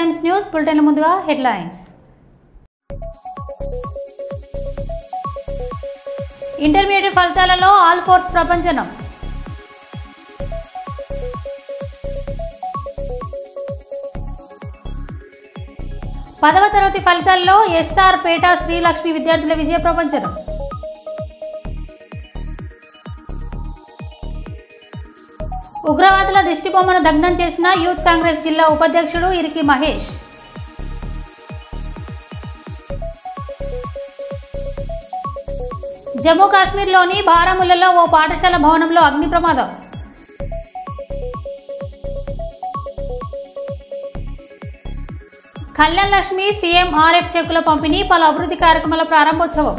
Times news bulletin ముందుగా headlines. Intermediate ఫలితాలలో all force ప్రపంచనం. పదవ తరగతి ఫలితాల్లో ఎస్ఆర్ పేట శ్రీలక్ష్మి విద్యార్థుల విజయ ప్రపంచనం. ఉగ్రవాదుల దిష్టిబొమ్మను దగ్ధం చేసిన యూత్ కాంగ్రెస్ జిల్లా ఉపాధ్యక్షుడు ఇరికి మహేష్. జమ్మూ కాశ్మీర్లోని బారాముల్లాలో ఓ పాఠశాల భవనంలో అగ్ని ప్రమాదం. కళ్యాణ్ లక్ష్మి సీఎంఆర్ఎఫ్ చెక్కుల పంపిణీ, పలు అభివృద్ధి కార్యక్రమాల ప్రారంభోత్సవం.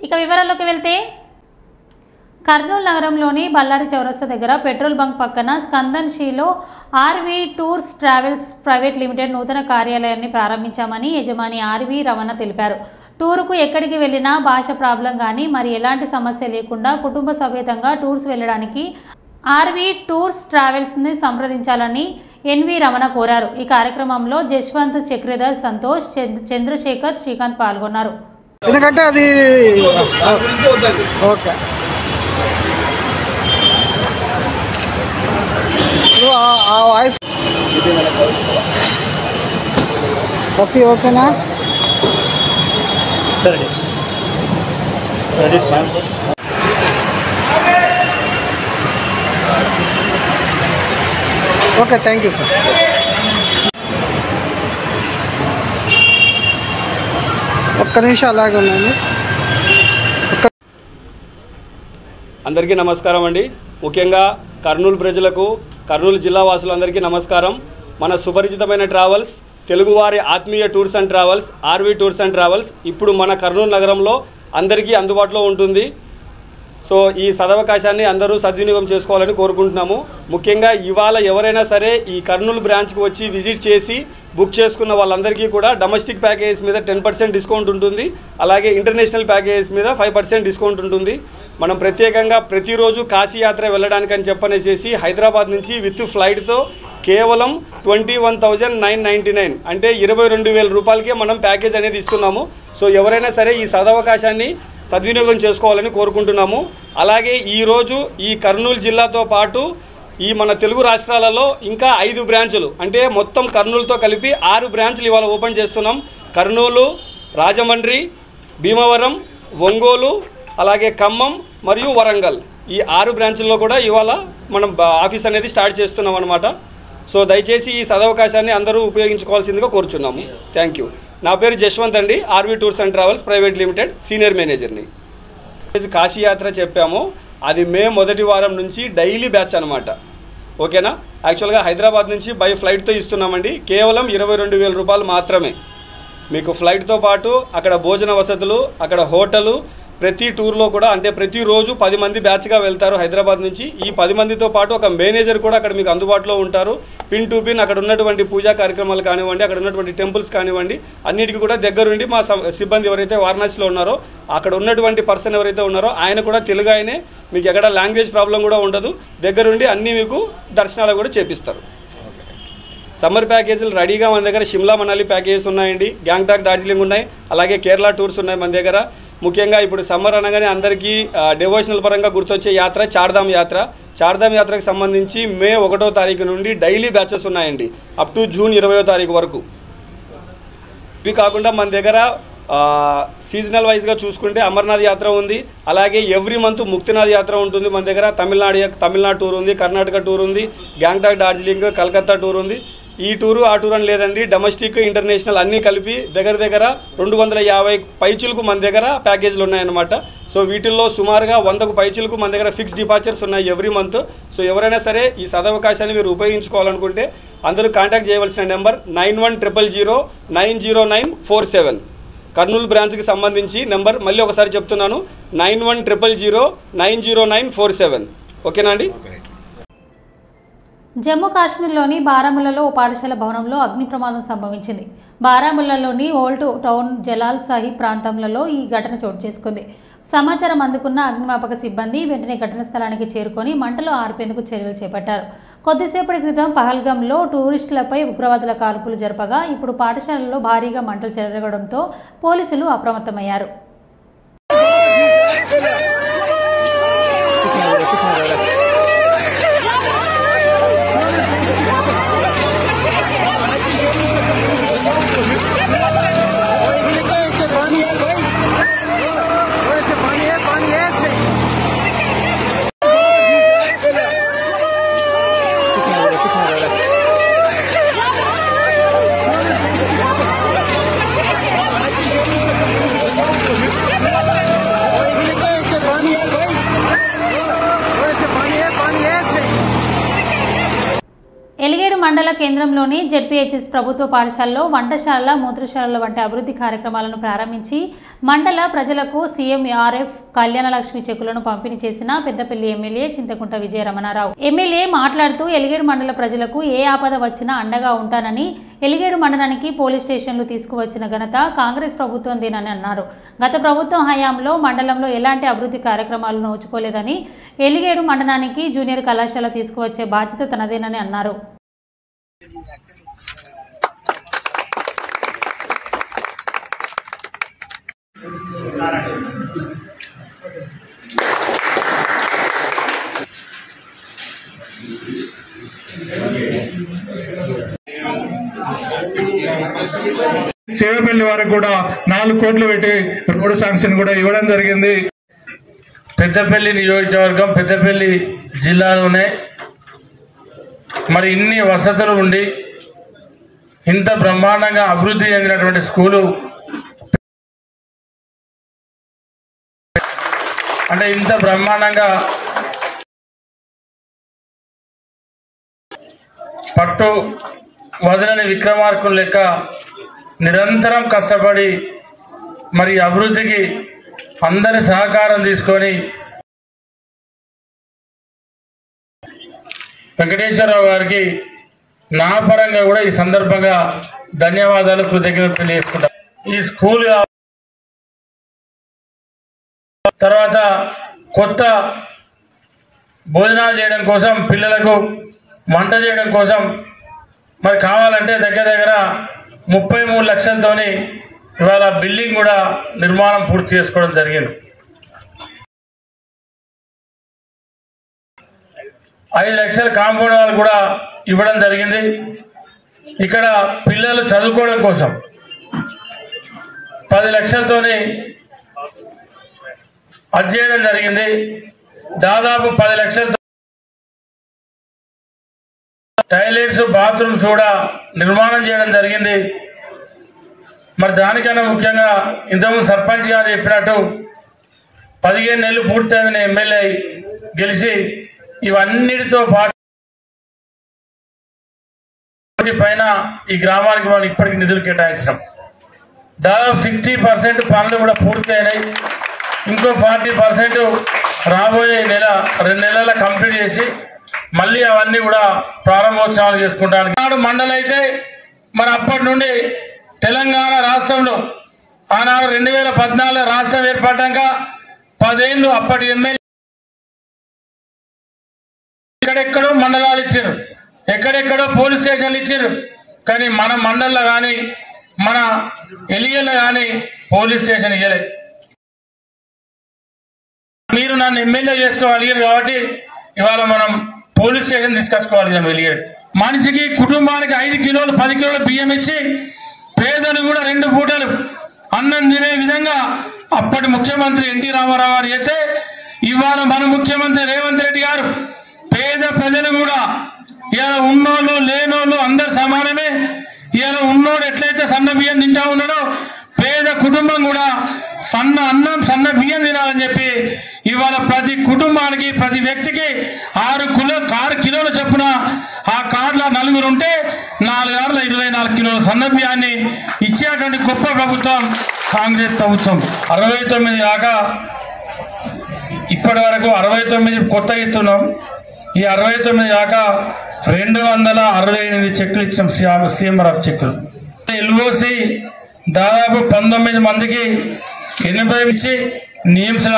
ఇక వివరాల్లోకి వెళ్తే, కర్నూలు నగరంలోని బళ్ళారి చౌరస్తా దగ్గర పెట్రోల్ బంక్ పక్కన స్కందన్షీలో RV tours travels private limited నూతన కార్యాలయాన్ని ప్రారంభించామని యజమాని ఆర్వీ రమణ తెలిపారు. టూరుకు ఎక్కడికి వెళ్ళినా భాష ప్రాబ్లం కానీ మరి ఎలాంటి సమస్య లేకుండా కుటుంబ సమేతంగా టూర్స్ వెళ్ళడానికి ఆర్వీ టూర్స్ ట్రావెల్స్ని సంప్రదించాలని ఎన్వి రమణ కోరారు. ఈ కార్యక్రమంలో జశ్వంత్, చక్రధర్, సంతోష్, చంద్రశేఖర్, శ్రీకాంత్ పాల్గొన్నారు. ఎందుకంటే అది ఓకే ఆ వాయిస్ కాఫీ ఓకేనా? Okay, thank you sir. ఒక్క నిమిషం అలాగే ఉన్నాను. అందరికీ నమస్కారం అండి. ముఖ్యంగా కర్నూలు ప్రజలకు, కర్నూలు జిల్లా వాసులందరికీ నమస్కారం. మన సుపరిచితమైన ట్రావెల్స్, తెలుగువారి ఆత్మీయ tours and travels, RV tours and travels ఇప్పుడు మన కర్నూలు నగరంలో అందరికీ అందుబాటులో ఉంటుంది. సో ఈ సదవకాశాన్ని అందరూ సద్వినియోగం చేసుకోవాలని కోరుకుంటున్నాము. ముఖ్యంగా ఇవాళ ఎవరైనా సరే ఈ కర్నూలు బ్రాంచ్కి వచ్చి విజిట్ చేసి బుక్ చేసుకున్న వాళ్ళందరికీ కూడా డొమెస్టిక్ ప్యాకేజెస్ మీద 10% డిస్కౌంట్ ఉంటుంది. అలాగే ఇంటర్నేషనల్ ప్యాకేజెస్ మీద 5% డిస్కౌంట్ ఉంటుంది. మనం ప్రత్యేకంగా ప్రతిరోజు కాశీ యాత్ర వెళ్ళడానికని చెప్పనేసి హైదరాబాద్ నుంచి విత్ ఫ్లైట్తో కేవలం 21,999 అంటే 22,000 రూపాయలకే మనం ప్యాకేజ్ అనేది ఇస్తున్నాము. సో ఎవరైనా సరే ఈ సదవకాశాన్ని సద్వినియోగం చేసుకోవాలని కోరుకుంటున్నాము. అలాగే ఈరోజు ఈ కర్నూలు జిల్లాతో పాటు ఈ మన తెలుగు రాష్ట్రాలలో ఇంకా 5 బ్రాంచులు అంటే మొత్తం కర్నూలుతో కలిపి 6 బ్రాంచులు ఇవాళ ఓపెన్ చేస్తున్నాం. కర్నూలు, రాజమండ్రి, భీమవరం, ఒంగోలు, అలాగే ఖమ్మం మరియు వరంగల్, ఈ 6 బ్రాంచుల్లో కూడా ఇవాళ మనం ఆఫీస్ అనేది స్టార్ట్ చేస్తున్నాం అన్నమాట. సో దయచేసి ఈ సదవకాశాన్ని అందరూ ఉపయోగించుకోవాల్సిందిగా కోరుచున్నాము. Thank you. నా పేరు జశ్వంత్ అండి, RV tours and travels private limited senior మేనేజర్ని. కాశీ యాత్ర చెప్పాము, అది మే మొదటి వారం నుంచి డైలీ బ్యాచ్ అనమాట. ఓకేనా? యాక్చువల్గా హైదరాబాద్ నుంచి బై ఫ్లైట్తో ఇస్తున్నామండి. కేవలం 22,000 రూపాయలు మాత్రమే. మీకు ఫ్లైట్తో పాటు అక్కడ భోజన వసతులు, అక్కడ హోటలు, ప్రతి టూర్లో కూడా అంటే ప్రతిరోజు 10 మంది బ్యాచ్గా వెళ్తారు హైదరాబాద్ నుంచి. ఈ 10 మందితో పాటు ఒక మేనేజర్ కూడా అక్కడ మీకు అందుబాటులో ఉంటారు. పిన్ టు పిన్ అక్కడ ఉన్నటువంటి పూజా కార్యక్రమాలు కానివ్వండి, అక్కడ ఉన్నటువంటి టెంపుల్స్ కానివ్వండి, అన్నిటికీ కూడా దగ్గరుండి మా సిబ్బంది ఎవరైతే వారణాసిలో ఉన్నారో అక్కడ ఉన్నటువంటి పర్సన్ ఎవరైతే ఉన్నారో ఆయన కూడా తెలుగు ఆయనే. మీకు ఎక్కడ లాంగ్వేజ్ ప్రాబ్లం కూడా ఉండదు. దగ్గరుండి అన్నీ మీకు దర్శనాలు కూడా చేపిస్తారు. సమ్మర్ ప్యాకేజీలు రెడీగా మన దగ్గర షిమ్లా మనాలి ప్యాకేజెస్ ఉన్నాయండి, గ్యాంగ్టాక్, డార్జిలింగ్ ఉన్నాయి, అలాగే కేరళ టూర్స్ ఉన్నాయి మన దగ్గర. ముఖ్యంగా ఇప్పుడు సమ్మర్ అనగానే అందరికీ డివోషనల్ పరంగా గుర్తొచ్చే యాత్ర చార్ధామ్ యాత్ర. చార్ధామ్ యాత్రకు సంబంధించి మే 1వ తారీఖు నుండి డైలీ బ్యాచెస్ ఉన్నాయండి అప్ టు జూన్ 20వ తారీఖు వరకు. ఇవి కాకుండా మన దగ్గర సీజనల్ వైజ్గా చూసుకుంటే అమర్నాథ్ యాత్ర ఉంది, అలాగే ఎవ్రీ మంత్ ముక్తినాథ్ యాత్ర ఉంటుంది మన దగ్గర. తమిళనాడు టూర్ ఉంది, కర్ణాటక టూర్ ఉంది, గ్యాంగ్టాక్, డార్జిలింగ్, కలకత్తా టూర్ ఉంది. ఈ టూరు ఆ టూర్ అని లేదండి, డొమెస్టిక్, ఇంటర్నేషనల్ అన్నీ కలిపి దగ్గర 250 పైచులకు మన దగ్గర ప్యాకేజీలు ఉన్నాయన్నమాట. సో వీటిల్లో సుమారుగా 100కు పైచులకు మన దగ్గర ఫిక్స్ డిపార్చర్స్ ఉన్నాయి ఎవ్రీ మంత్. సో ఎవరైనా సరే ఈ సదవకాశాన్ని మీరు ఉపయోగించుకోవాలనుకుంటే అందరూ కాంటాక్ట్ చేయవలసిన నెంబర్ 9100090947. కర్నూలు బ్రాంచ్కి సంబంధించి నెంబర్ మళ్ళీ ఒకసారి చెప్తున్నాను, 9100090947. ఓకేనా అండి? జమ్మూ కాశ్మీర్లోని బారాముల్లాలో ఓ పాఠశాల భవనంలో అగ్ని ప్రమాదం సంభవించింది. బారాముల్లాలోని ఓల్డ్ టౌన్ జలాల్ సాహిబ్ ప్రాంతంలో ఈ ఘటన చోటు చేసుకుంది. సమాచారం అందుకున్న అగ్నిమాపక సిబ్బంది వెంటనే ఘటన స్థలానికి చేరుకొని మంటలు ఆర్పేందుకు చర్యలు చేపట్టారు. కొద్దిసేపటి క్రితం పహల్గాంలో టూరిస్టులపై ఉగ్రవాదుల కాల్పులు జరపగా ఇప్పుడు పాఠశాలలో భారీగా మంటలు చెలరగడంతో పోలీసులు అప్రమత్తమయ్యారు. ఎలిగేడు మండల కేంద్రంలోని జెడ్పీహెచ్ఎస్ ప్రభుత్వ పాఠశాలలో వంటశాల, మూత్రశాలల వంటి అభివృద్ధి కార్యక్రమాలను ప్రారంభించి మండల ప్రజలకు సీఎంఆర్ఎఫ్ కళ్యాణలక్ష్మి చెక్కులను పంపిణీ చేసిన పెద్దపల్లి ఎమ్మెల్యే చింతకుంట విజయరమణారావు. ఎమ్మెల్యే మాట్లాడుతూ ఎలిగేడు మండల ప్రజలకు ఏ ఆపద వచ్చినా అండగా ఉంటానని, ఎలిగేడు మండలానికి పోలీస్ స్టేషన్లు తీసుకువచ్చిన ఘనత కాంగ్రెస్ ప్రభుత్వందేనని అన్నారు. గత ప్రభుత్వం హయాంలో మండలంలో ఎలాంటి అభివృద్ధి కార్యక్రమాలు నోచుకోలేదని, ఎలిగేడు మండలానికి జూనియర్ కళాశాల తీసుకువచ్చే బాధ్యత తనదేనని అన్నారు. సేవపల్లి వారికి కూడా 4 కోట్లు పెట్టి రోడ్డు శాంక్షన్ కూడా ఇవ్వడం జరిగింది. పెద్దపల్లి నియోజకవర్గం పెద్దపల్లి జిల్లాలోనే మరి ఇన్ని వసతులు ఉండి ఇంత బ్రహ్మాండంగా అభివృద్ధి చెందినటువంటి స్కూలు అంటే ఇంత బ్రహ్మాండంగా పట్టు వదలని విక్రమార్కుని లెక్క నిరంతరం కష్టపడి మరి అభివృద్ధికి అందరి సహకారం తీసుకొని వెంకటేశ్వరరావు గారికి నా పరంగా కూడా ఈ సందర్భంగా ధన్యవాదాలు, కృతజ్ఞతలు తెలియజేసుకుంటాం. ఈ స్కూల్ తర్వాత కొత్త భోజనాలు చేయడం కోసం, పిల్లలకు వంట చేయడం కోసం మరి కావాలంటే దగ్గర 33 లక్షలతోని ఇవాళ బిల్డింగ్ కూడా నిర్మాణం పూర్తి చేసుకోవడం జరిగింది. 5 లక్షల కాంపౌండ్ వాల్ కూడా ఇవ్వడం జరిగింది. ఇక్కడ పిల్లలు చదువుకోవడం కోసం 10 లక్షలతోని అది చేయడం జరిగింది. దాదాపు 10 లక్షలతో టాయిలెట్స్, బాత్రూమ్స్ కూడా నిర్మాణం చేయడం జరిగింది. మరి దానికన్నా ముఖ్యంగా ఇంతకుముందు సర్పంచ్ గారు చెప్పినట్టు 15 నెలలు పూర్తయిందని ఎమ్మెల్యే గెలిచి ఇవన్నిటితో పాటు పైన ఈ గ్రామానికి మనం ఇప్పటికి నిధులు కేటాయించడం. దాదాపు 60% పనులు కూడా పూర్తి అయినాయి. ఇంకో 40% రాబోయే 2 నెలల కంప్లీట్ చేసి మళ్ళీ అవన్నీ కూడా ప్రారంభోత్సవాలు చేసుకుంటాను. నాడు మండలం అయితే మరి అప్పటి నుండి తెలంగాణ రాష్ట్రంలో ఆనాడు 2014 రాష్ట్రం ఏర్పడ్డాక 10 ఏళ్ళు అప్పటి ఎమ్మెల్యే ఎక్కడెక్కడో మండలాలు ఇచ్చారు, ఎక్కడెక్కడో పోలీస్ స్టేషన్లు ఇచ్చారు. కానీ మన మండలంలో కానీ మన ఎలిగేలో కానీ పోలీస్ స్టేషన్ ఇవ్వలేదు. మీరు నన్ను ఎమ్మెల్యే చేసుకోగలిగారు కాబట్టి ఇవాళ మనం పోలీస్ స్టేషన్ తీసుకొచ్చుకోవాలి. వెలిగాడు మనిషికి కుటుంబానికి 5 కిలోలు 10 కిలోల బియ్యం ఇచ్చి పేదలు కూడా 2 పూటలు అన్నం తినే విధంగా అప్పటి ముఖ్యమంత్రి ఎన్టీ రామారావు గారు అయితే ఇవాళ మన ముఖ్యమంత్రి రేవంత్ రెడ్డి గారు పేద ప్రజలు కూడా ఇలా ఉన్నోళ్ళు లేనోళ్ళు అందరు సమానమే. ఇలా ఉన్నోడు ఎట్లయితే సన్న బియ్యం తింటా ఉన్నాడో పేద కుటుంబం కూడా సన్న అన్నం సన్న బియ్యం తినాలని చెప్పి ఇవాళ ప్రతి కుటుంబానికి ప్రతి వ్యక్తికి 6 కిలోల చొప్పున ఆ కార్డులో 4 ఉంటే 4 కార్ల 24 కిలోల సన్న బియ్యాన్ని ఇచ్చేటువంటి గొప్ప ప్రభుత్వం కాంగ్రెస్ ప్రభుత్వం. 69 కాక ఇప్పటి వరకు 69 కొత్త ఇస్తున్నాం. ఈ 69 కాక 268 చెక్కులు ఇచ్చాం. సీఎంఆర్ఎఫ్ చెక్కులు. ఎల్ఓసి దాదాపు 19 మందికి 80 ఇచ్చి నిమ్స్ల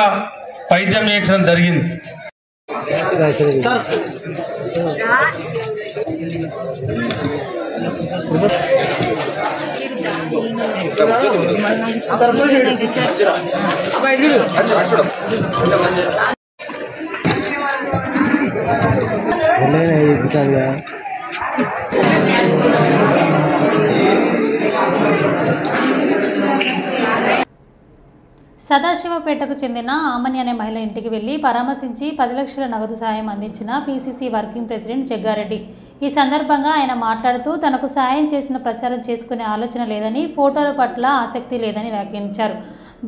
వైద్యం చేయించడం జరిగింది. సదాశివపేటకు చెందిన ఆమని అనే మహిళ ఇంటికి వెళ్లి పరామర్శించి 10 లక్షల నగదు సాయం అందించిన పీసీసీ వర్కింగ్ ప్రెసిడెంట్ జగ్గారెడ్డి. ఈ సందర్భంగా ఆయన మాట్లాడుతూ తనకు సాయం చేసిన ప్రచారం చేసుకునే ఆలోచన లేదని, ఫోటోల పట్ల ఆసక్తి లేదని వ్యాఖ్యానించారు.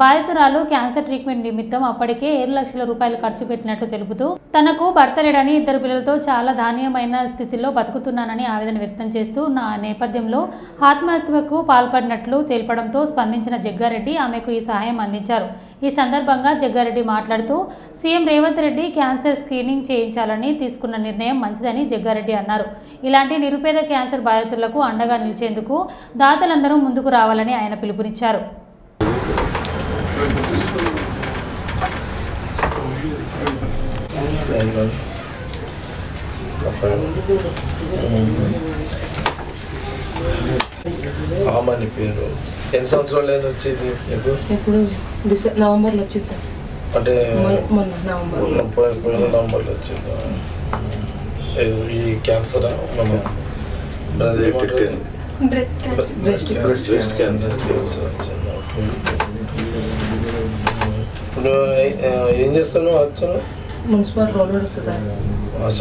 బాధితురాలు క్యాన్సర్ ట్రీట్మెంట్ నిమిత్తం అప్పటికే 7 లక్షల రూపాయలు ఖర్చు పెట్టినట్లు తెలుపుతూ తనకు భర్త లేడని, 2 పిల్లలతో చాలా దారుణమైన స్థితిలో బతుకుతున్నానని ఆవేదన వ్యక్తం చేస్తూ నా నేపథ్యంలో ఆత్మహత్యకు పాల్పడినట్లు తెలపడంతో స్పందించిన జగ్గారెడ్డి ఆమెకు ఈ సహాయం అందించారు. ఈ సందర్భంగా జగ్గారెడ్డి మాట్లాడుతూ CM Revanth Reddy cancer screening చేయించాలని తీసుకున్న నిర్ణయం మంచిదని జగ్గారెడ్డి అన్నారు. ఇలాంటి నిరుపేద క్యాన్సర్ బాధితులకు అండగా నిలిచేందుకు దాతలందరూ ముందుకు రావాలని ఆయన పిలుపునిచ్చారు. ఆమని పేరు ఎన్ని సంవత్సరాలు ఏదో వచ్చింది నీకు? ఇప్పుడు నవంబర్లో వచ్చింది సార్. అంటే మొన్న పోయిన నవంబర్లో వచ్చింది. ఈ క్యాన్సర్ మన ఇప్పుడు ఏం చేస్తాను యాక్చువల్గా? మున్సిపల్ రోడ్ వస్తుంది.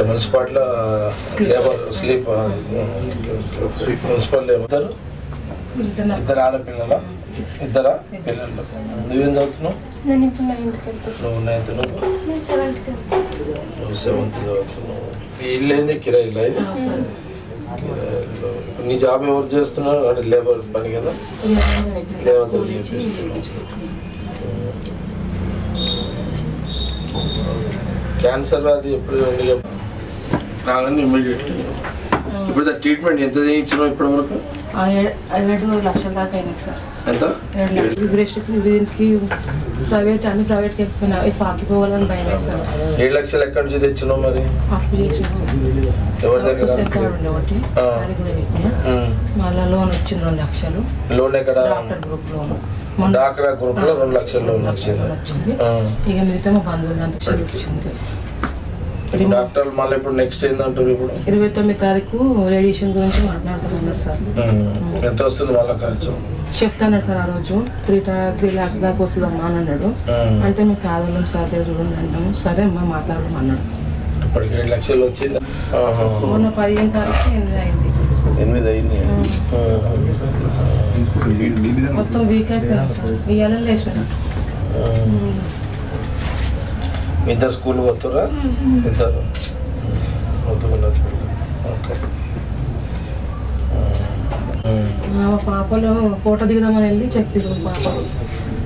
మున్సిపాలిటీలో లేబర్ స్లీప్ మున్సిపల్ లేబర్. ఇద్దరు ఆడపిల్లల? ఇద్దరా పిల్లలు? నువ్వేం చదువుతున్నావు? నువ్వు 9th, నువ్వు 7th చదువుతున్నావు. ఈ ఇల్లు ఏంది కిరాయి ఇల్లు? అయితే కిరాయిలో ఇప్పుడు నీ జాబ్ ఎవరు చేస్తున్నారు? అంటే లేబర్ పని కదా, లేబర్తో చేపిస్తున్నావు. క్యాన్సర్ అది ఎప్పుడు కాగానే ఇమ్మీడియట్లీ ఇప్పుడు ట్రీట్మెంట్ ఎంత చేయించినావు ఇప్పటి వరకు? 7 లక్షల దాకా అయినాయి సార్. ఎంత? 7 లక్షలు. బ్రెస్ట్ దీనికి ప్రైవేట్ అన్ని ప్రైవేట్కి వెళ్ళిపోయినా ఇది పాకిపోవాలని భయం సార్. 7 లక్షలు ఎక్కడి నుంచి తెచ్చినావు మరి? ఎవరి దగ్గర? మళ్ళీ లోన్ వచ్చింది 2 లక్షలు. లోన్ ఎక్కడ? డాక్టర్ గ్రూప్ లోన్. డాక్రా గ్రూప్ లో 2 లక్షల లోన్ వచ్చింది. ఇక మిగతా మా బంధువులు వచ్చింది. డాక్టర్లు మళ్ళీ ఇప్పుడు నెక్స్ట్ ఏంటంటారు? ఇప్పుడు 29వ తారీఖు రేడియేషన్ గురించి మాట్లాడుతున్నారు సార్. ఎంత వస్తుంది మళ్ళీ ఖర్చు? చెప్తాను సార్. ఆ రోజు 3 lakhs దాకా వస్తుందమ్మా అని అన్నాడు. అంటే మేము పేదవాళ్ళం సార్ చూడండి అంటాము. సరే అమ్మా మాట్లాడడం అన్నాడు. ఇప్పటికి 7 లక్షలు వచ్చింది. మొన్న 15వ తారీఖు 8 అయింది. మొత్తం వీక్ అయిపోయాను సార్. ఇవాళ లేచాను. ఇద్దరు స్కూల్ పోతురా? ఇద్దరు వద్దుకున్నారు. ఓకే. మా పాపలో ఫోటో దిగుదామని వెళ్ళి చెప్పారు పాపలు.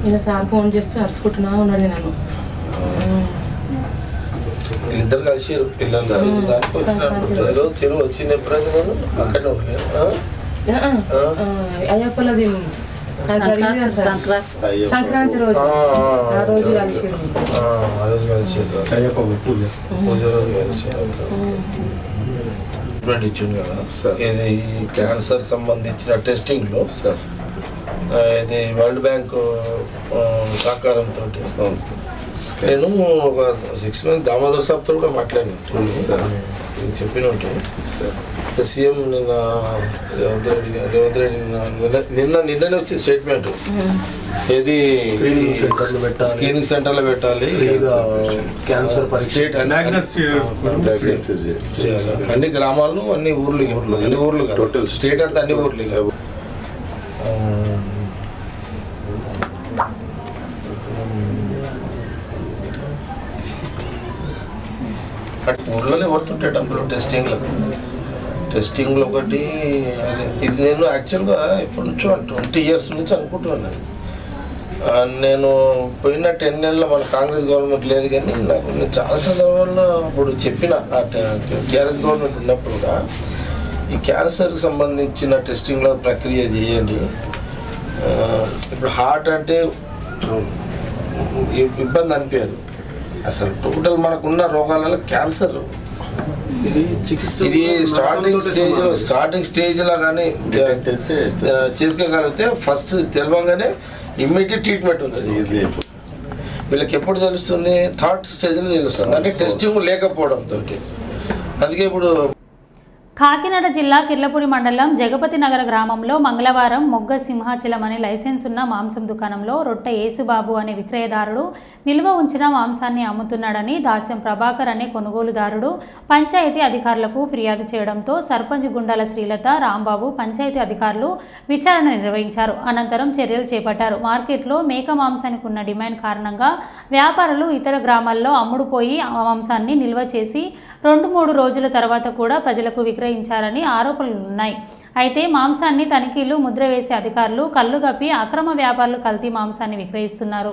నేను సార్ ఫోన్ చేస్తే అరుచుకుంటున్నా ఉన్నాడు. నన్ను వీళ్ళిద్దరు కలిసి పిల్లలు దానికి వచ్చినప్పుడు చెరువు వచ్చింది ఎప్పుడైనా నేను అక్కడే ఉంటాను. అయ్యప్పలది సంక్రాంతి రోజు ఆ రోజు కలిసి ఇచ్చింది కదా ఇది క్యాన్సర్ సంబంధించిన టెస్టింగ్ లో ఇది వరల్డ్ బ్యాంక్ సహకారంతో నేను ఒక 6 months దామోదర్ సాబ్తో కూడా మాట్లాడినట్టు చెప్పినట్టు సీఎం రేవంత్ రెడ్డి నిన్ననే వచ్చింది స్టేట్మెంట్. ఏది స్క్రీనింగ్ సెంటర్లో పెట్టాలి, స్టేట్ అన్ని గ్రామాల్లో అన్ని ఊర్లు కాదు, స్టేట్ అంతా అన్ని ఊర్లు కాదు. ఊళ్ళోనే పడుతుంటాయి డబ్బులు టెస్టింగ్లో ఒకటి. అదే ఇది నేను యాక్చువల్గా ఎప్పటి నుంచో 20 years నుంచి అనుకుంటున్నాను. నేను పోయిన 10 నెలల్లో మన కాంగ్రెస్ గవర్నమెంట్ లేదు, కానీ నాకు నేను చాలా సందర్భాల్లో ఇప్పుడు చెప్పిన టీఆర్ఎస్ గవర్నమెంట్ ఉన్నప్పుడు కూడా ఈ క్యాన్సర్కి సంబంధించిన టెస్టింగ్లో ప్రక్రియ చేయండి. ఇప్పుడు హార్ట్ అంటే ఇబ్బంది అనిపించదు, అసలు టోటల్ మనకున్న రోగాలలో క్యాన్సర్ ఇది స్టార్టింగ్ స్టేజ్లో కానీ చేసుకోగలిగితే ఫస్ట్ తెలవగానే ఇమ్మీడియట్ ట్రీట్మెంట్ ఉంటుంది. వీళ్ళకి ఎప్పుడు తెలుస్తుంది? థర్డ్ స్టేజ్లో తెలుస్తుంది, అంటే టెస్టింగ్ లేకపోవడంతో. అందుకే ఇప్పుడు కాకినాడ జిల్లా కిర్లపూడి మండలం జగపతి నగర గ్రామంలో మంగళవారం మొగ్గ సింహాచలం అనే లైసెన్స్ ఉన్న మాంసం దుకాణంలో రొట్టె యేసుబాబు అనే విక్రయదారుడు నిల్వ ఉంచిన మాంసాన్ని అమ్ముతున్నాడని దాస్యం ప్రభాకర్ అనే కొనుగోలుదారుడు పంచాయతీ అధికారులకు ఫిర్యాదు చేయడంతో సర్పంచ్ గుండాల శ్రీలత, రాంబాబు పంచాయతీ అధికారులు విచారణ నిర్వహించారు. అనంతరం చర్యలు చేపట్టారు. మార్కెట్లో మేక మాంసానికి ఉన్న డిమాండ్ కారణంగా వ్యాపారులు ఇతర గ్రామాల్లో అమ్ముడుపోయి మాంసాన్ని నిల్వ చేసి 2-3 రోజుల తర్వాత కూడా ప్రజలకు విక్రయించారని ఆరోపణలున్నాయి. అయితే మాంసాన్ని తనిఖీలు ముద్ర వేసే అధికారులు కళ్ళుగప్పి అక్రమ వ్యాపారులు కల్తీ మాంసాన్ని విక్రయిస్తున్నారు.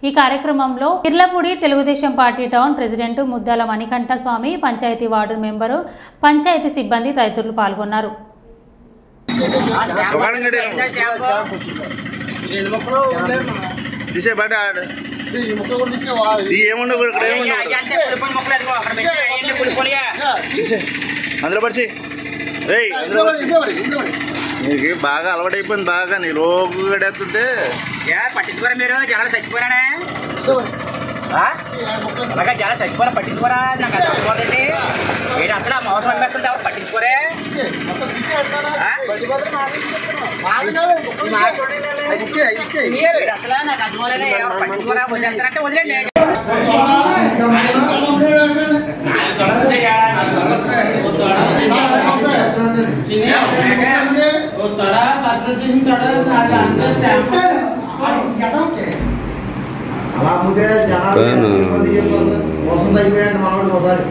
ఈ కార్యక్రమంలో కిర్లపూడి Telugu Desam party town president Muddala Manikanta స్వామి, పంచాయతీ వార్డు మెంబరు, పంచాయతీ సిబ్బంది తదితరులు పాల్గొన్నారు. అందులో పడిచి నీకు బాగా అలవాటైపోయింది, బాగా నీ లోపు గడేస్తుంటే పట్టించుకోరా మీరు జనాలు చచ్చిపోరానే అలాగా జనాలు చచ్చిపోరా పట్టించుకోరా నాకు అది అర్థమవుతుంది ఏంటి అసలు ఆ మోసం అమ్మేస్తుంటే ఎవరు పట్టించుకోరే అసలు నాకు అర్థమవులేదు ఎవరు పట్టించుకోరా వదిలేస్తారంటే వదిలేండి. అలా ముందే జనాలు మోసం అయిపోయాడు మామిడి పోతారు.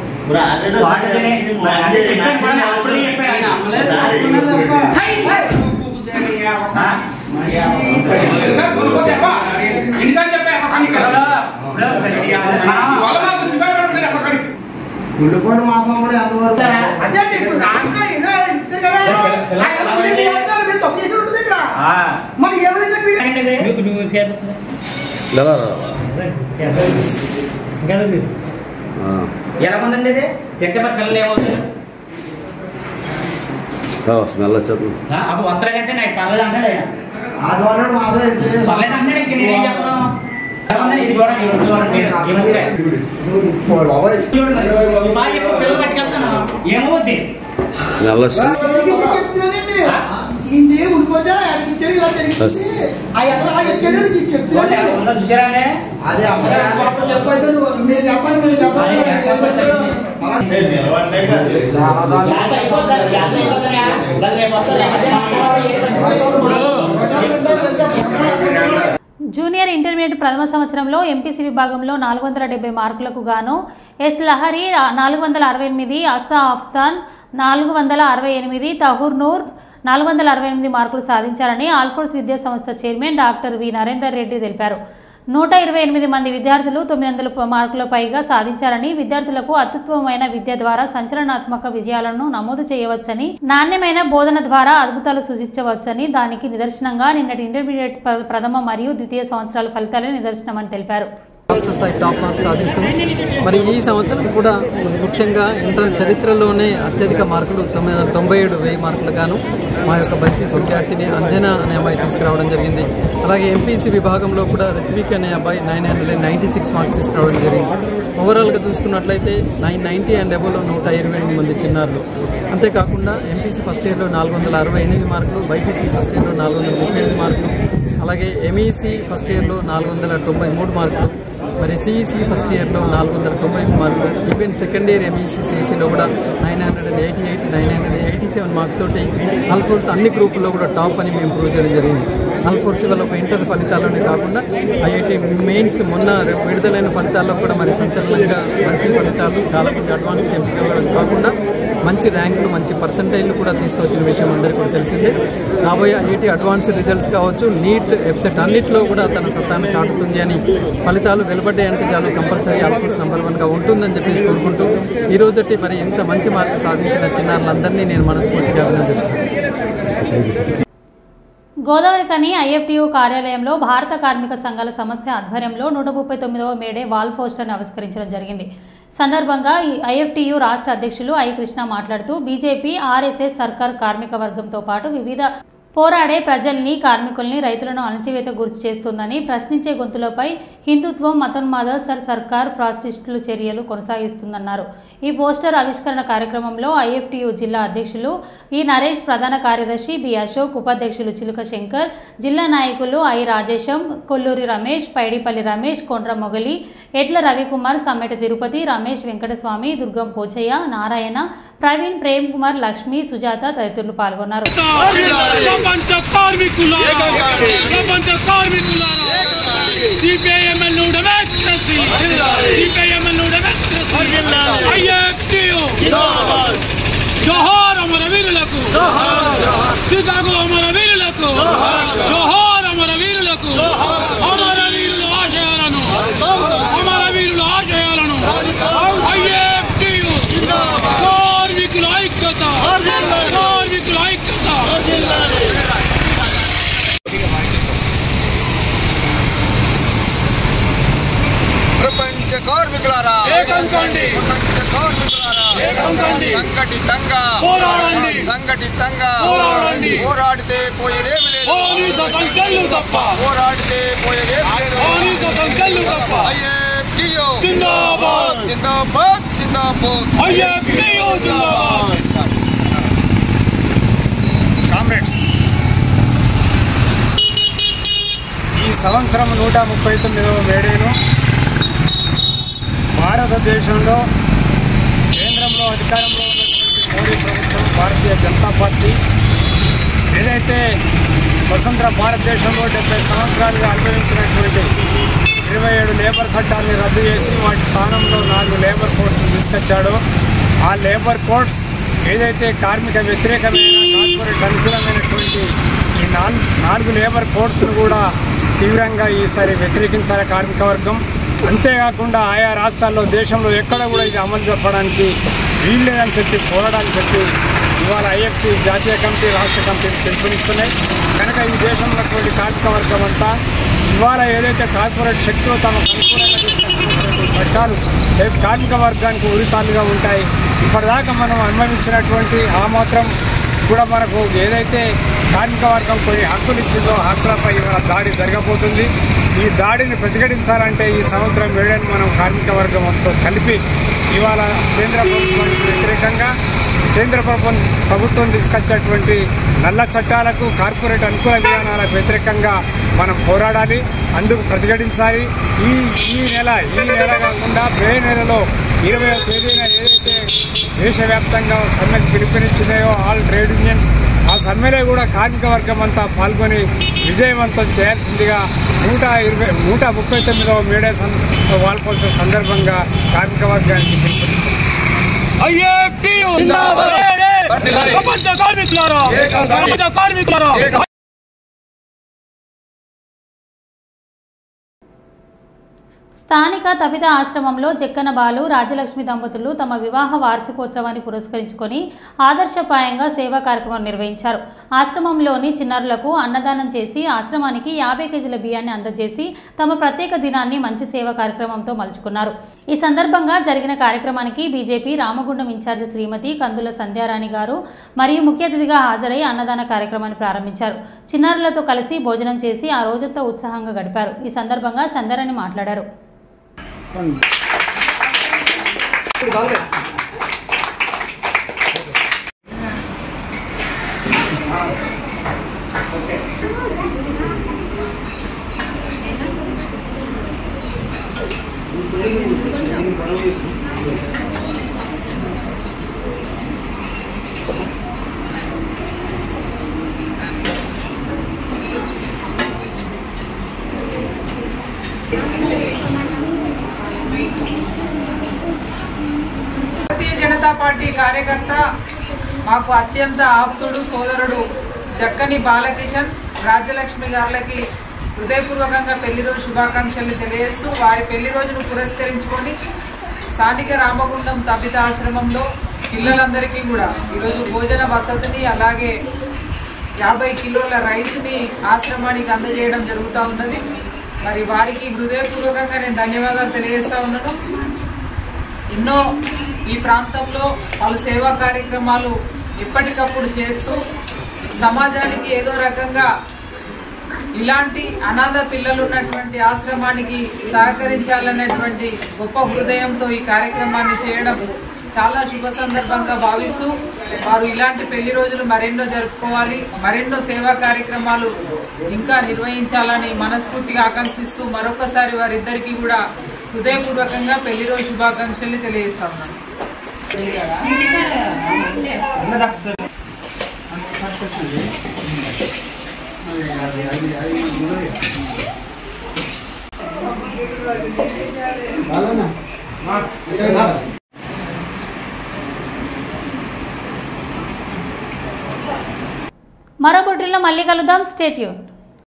గుండెపోటు మాసం కూడా ఎంతవరకు ఎలా ఉందండి ఇది తింటే మరి పిల్లలు ఏమవుతుంది? స్మెల్ వచ్చేది అప్పుడు వస్తలేదంటే నాకు పర్లేదు అంటాడు ఆయన, పర్లేదు అంటాడు. ఇంక నేనేం చెప్పను. ఇది కూడా పిల్లలు పట్టుకెళ్తాను ఏమవుద్ది? జూనియర్ ఇంటర్మీడియట్ ప్రథమ సంవత్సరంలో ఎంపీసీ విభాగంలో 470 మార్కులకు గాను ఎస్ లహరి 468, అసా అఫ్సాన్ 468, తహూర్ నూర్ 468 మార్కులు సాధించారని ఆల్ఫోర్స్ విద్యా సంస్థ chairman doctor V Narender Reddy తెలిపారు. 128 మంది విద్యార్థులు 900 మార్కుల పైగా సాధించారని, విద్యార్థులకు అత్యుత్తమమైన విద్య ద్వారా సంచలనాత్మక విజయాలను నమోదు చేయవచ్చని, నాణ్యమైన బోధన ద్వారా అద్భుతాలు సూచించవచ్చని దానికి నిదర్శనంగా నిన్నటి ఇంటర్మీడియట్ ప్రథమ మరియు ద్వితీయ సంవత్సరాల ఫలితాలే నిదర్శనమని తెలిపారు. రాష్ట్ర స్థాయి టాప్ మార్క్స్ సాధిస్తుంది. మరి ఈ సంవత్సరం కూడా ముఖ్యంగా ఇంటర్ చరిత్రలోనే అత్యధిక మార్కులు 97,000 మార్కులు గాను మా యొక్క బైపీసీ విద్యార్థిని అంజనా అనే అమ్మాయి తీసుకురావడం జరిగింది. అలాగే ఎంపీసీ విభాగంలో కూడా రిత్విక్ అనే అబ్బాయి 996 మార్క్స్ తీసుకురావడం జరిగింది. ఓవరాల్గా చూసుకున్నట్లయితే 990 అండ్ అబోలో 128 మంది చిన్నారులు. అంతేకాకుండా ఎంపీసీ ఫస్ట్ ఇయర్లో 468 మార్కులు, బైపీసీ ఫస్ట్ ఇయర్లో 438 మార్కులు, అలాగే ఎంఈసీ ఫస్ట్ ఇయర్లో 493 మార్కులు, మరి సిఈసీ ఫస్ట్ ఇయర్లో 490 మార్కులు, ఈవెన్ సెకండ్ ఇయర్ ఎంఈసీ సిఈసీలో కూడా 988, 987 మార్క్స్ తోటి ఆల్ఫోర్స్ అన్ని గ్రూపుల్లో కూడా టాప్ అని మేము ప్రూవ్ చేయడం జరిగింది. ఆల్ఫోర్స్ వల్ల ఒక ఇంటర్ ఫలితాల్లోనే కాకుండా ఐఐటి మెయిన్స్ మొన్న విడుదలైన ఫలితాల్లో కూడా మరి సంచలనంగా మంచి ఫలితాలు, చాలా మంది అడ్వాన్స్కి ఎంపిక కాకుండా మంచి ర్యాంకులు మంచి పర్సంటేజ్లు కూడా తీసుకొచ్చిన విషయం అందరికీ కూడా తెలిసిందే. రాబోయే ఐఐటీ అడ్వాన్స్ రిజల్ట్స్ కావచ్చు, నీట్ వెబ్సైట్ అన్నింటిలో కూడా తన సత్తాను చాటుతుంది అని ఫలితాలు వెలువడ్డాయంటే చాలు కంపల్సరీ ఆల్ఫోర్స్ నంబర్ 1గా ఉంటుందని చెప్పేసి కోరుకుంటూ ఈ రోజటి మరి ఇంత మంచి మార్కులు సాధించిన చిన్నారులందరినీ నేను మనస్ఫూర్తిగా అభినందిస్తున్నాను. గోదావరికని ఐఎఫ్టీయూ కార్యాలయంలో భారత కార్మిక సంఘాల సమస్య ఆధ్వర్యంలో 139వ మేడే వాల్ పోస్టర్ను ఆవిష్కరించడం జరిగింది. సందర్భంగా ఐఎఫ్టీయూ రాష్ట్ర అధ్యక్షులు ఐ కృష్ణ మాట్లాడుతూ బీజేపీ, ఆర్ఎస్ఎస్ సర్కార్ కార్మిక వర్గంతో పాటు వివిధ పోరాడే ప్రజల్ని, కార్మికుల్ని, రైతులను అణచివేత గురి చేస్తుందని, ప్రశ్నించే గొంతులపై హిందుత్వం, మతోన్మాద సర్కార్ ప్రాసిస్టులు చర్యలు కొనసాగిస్తుందన్నారు. ఈ పోస్టర్ ఆవిష్కరణ కార్యక్రమంలో ఐఎఫ్టీయూ జిల్లా అధ్యక్షులు ఈ నరేష్, ప్రధాన కార్యదర్శి బి అశోక్, ఉపాధ్యక్షులు చిలుక శంకర్, జిల్లా నాయకులు ఐ రాజేశం, కొల్లూరి రమేష్, పైడిపల్లి రమేష్, కొండ్ర మొగలి, ఎడ్ల రవికుమార్, సమ్మెట తిరుపతి, రమేష్, వెంకటస్వామి, దుర్గం పోచయ్య, నారాయణ, ప్రవీణ్, ప్రేమ్ కుమార్, లక్ష్మి, సుజాత తదితరులు పాల్గొన్నారు. జోహార్ అమర వీరులకు, శ్రీకాకు అమర వీరులకు, జోహార్ అమర వీరులకు, అమర వీరుల ఆశయాలను, అమర వీరుల ఆశయాలను ఐఎఫ్టీయూ కార్మికుల ఐక్యత, కార్మికుల ఐక్యత. ప్రపంచ కార్మికులారా, ప్రపంచ కార్మికులారా, సంఘటితంగా పోరాడండి, సంఘటితంగా పోరాడండి. పోరాడితే పోయేదేమి లేదు, పోరాడితే పోయేదేమి లేదు. ఐఎఫ్టీయూ జిందాబాద్, జిందాబాద్, జిందాబాద్. ఐఎఫ్టీయూ జిందాబాద్. కామ్రేడ్స్, ఈ సంవత్సరం 139వ మేడేను భారతదేశంలో కేంద్రంలో అధికారంలో ఉన్నటువంటి మోడీ ప్రభుత్వం, భారతీయ జనతా పార్టీ ఏదైతే స్వతంత్ర భారతదేశంలో 70 సంవత్సరాలుగా అనుభవించినటువంటి 27 లేబర్ చట్టాలని రద్దు చేసి వాటి స్థానంలో 4 లేబర్ కోడ్స్ని తీసుకొచ్చాడో, ఆ లేబర్ కోడ్స్ ఏదైతే కార్మిక వ్యతిరేకమైన, కార్పొరేట్ అనుకూలమైనటువంటి ఈ 4 లేబర్ కోడ్స్ను కూడా తీవ్రంగా ఈసారి వ్యతిరేకించాలి కార్మిక వర్గం. అంతేకాకుండా ఆయా రాష్ట్రాల్లో, దేశంలో ఎక్కడ కూడా ఇది అమలు చెప్పడానికి వీల్లేదని చెప్పి పోరాడాలని చెప్పి ఇవాళ ఐఎఫ్టీ జాతీయ కమిటీ, రాష్ట్ర కమిటీలు పిలుపునిస్తున్నాయి. కనుక ఈ దేశంలో ఉన్నటువంటి కార్మిక వర్గం అంతా ఇవాళ ఏదైతే కార్పొరేట్ శక్తులు తమకు అనుకూలంగా తీసుకొచ్చినటువంటి చట్టాలు రేపు కార్మిక వర్గానికి ఉరితాలుగా ఉంటాయి. ఇప్పటిదాకా మనం అనుభవించినటువంటి ఆ మాత్రం కూడా మనకు ఏదైతే కార్మిక వర్గం కొన్ని హక్కులు ఇచ్చిందో ఆ హక్కులపై ఇవాళ దాడి జరగబోతుంది. ఈ దాడిని ప్రతిఘటించాలంటే ఈ సంవత్సరం వేడని మనం కార్మిక వర్గంతో కలిపి ఇవాళ కేంద్ర ప్రభుత్వానికి వ్యతిరేకంగా, కేంద్ర ప్రభుత్వం తీసుకొచ్చేటువంటి నల్ల చట్టాలకు, కార్పొరేట్ అనుకూల విధానాలకు వ్యతిరేకంగా మనం పోరాడాలి, అందుకు ప్రతిఘటించాలి. ఈ నెల కాకుండా మే నెలలో 20వ తేదీన ఏదైతే దేశవ్యాప్తంగా సమ్మెకు పిలుపునిచ్చినాయో ఆల్ ట్రేడ్ యూనియన్స్, ఆ సమ్మెలో కూడా కార్మిక వర్గం అంతా పాల్గొని విజయవంతం చేయాల్సిందిగా 139వ మేడే వాల్ పోస్టర్ సందర్భంగా కార్మిక వర్గానికి పిలుపునిస్తుంది. స్థానిక తపిత ఆశ్రమంలో జక్కన బాలు, రాజలక్ష్మి దంపతులు తమ వివాహ వార్షికోత్సవాన్ని పురస్కరించుకొని ఆదర్శప్రాయంగా సేవా కార్యక్రమం నిర్వహించారు. ఆశ్రమంలోని చిన్నారులకు అన్నదానం చేసి ఆశ్రమానికి 50 కేజీల బియ్యాన్ని అందజేసి తమ ప్రత్యేక దినాన్ని మంచి సేవా కార్యక్రమంతో మలుచుకున్నారు. ఈ సందర్భంగా జరిగిన కార్యక్రమానికి బీజేపీ రామగుండం ఇన్ఛార్జి శ్రీమతి కందుల సంధ్యారాణి గారు మరియు ముఖ్య అతిథిగా హాజరై అన్నదాన కార్యక్రమాన్ని ప్రారంభించారు. చిన్నారులతో కలిసి భోజనం చేసి ఆ రోజంతా ఉత్సాహంగా గడిపారు. ఈ సందర్భంగా సంధ్యారాణి మాట్లాడారు. భారతీయ జనతా జనతా పార్టీ కార్యకర్త, మాకు అత్యంత ఆప్తుడు సోదరుడు జక్కని బాలకిషన్ రాజ్యలక్ష్మి గారులకి హృదయపూర్వకంగా పెళ్లి రోజు శుభాకాంక్షలు తెలియజేస్తూ వారి పెళ్లి రోజును పురస్కరించుకొని స్థానిక రామగుండం తబిత ఆశ్రమంలో పిల్లలందరికీ కూడా ఈరోజు భోజన వసతిని అలాగే 50 కిలోల రైస్ని ఆశ్రమానికి అందజేయడం జరుగుతూ ఉన్నది. మరి వారికి హృదయపూర్వకంగా నేను ధన్యవాదాలు తెలియజేస్తూ ఉన్నాను. ఎన్నో ఈ ప్రాంతంలో పలు సేవా కార్యక్రమాలు ఎప్పటికప్పుడు చేస్తూ సమాజానికి ఏదో రకంగా ఇలాంటి అనాథ పిల్లలు ఉన్నటువంటి ఆశ్రమానికి సహకరించాలనేటువంటి గొప్ప హృదయంతో ఈ కార్యక్రమాన్ని చేయడం చాలా శుభ సందర్భంగా భావిస్తూ వారు ఇలాంటి పెళ్లి రోజులు మరెన్నో జరుపుకోవాలి, మరెన్నో సేవా కార్యక్రమాలు ఇంకా నిర్వహించాలని మనస్ఫూర్తిగా ఆకాంక్షిస్తూ మరొకసారి వారిద్దరికీ కూడా హృదయపూర్వకంగా పెళ్లి రోజు శుభాకాంక్షల్ని తెలియజేస్తా ఉన్నాను. మరో బుట్టిలో మళ్ళీ కలుద్దాం. Stay tune.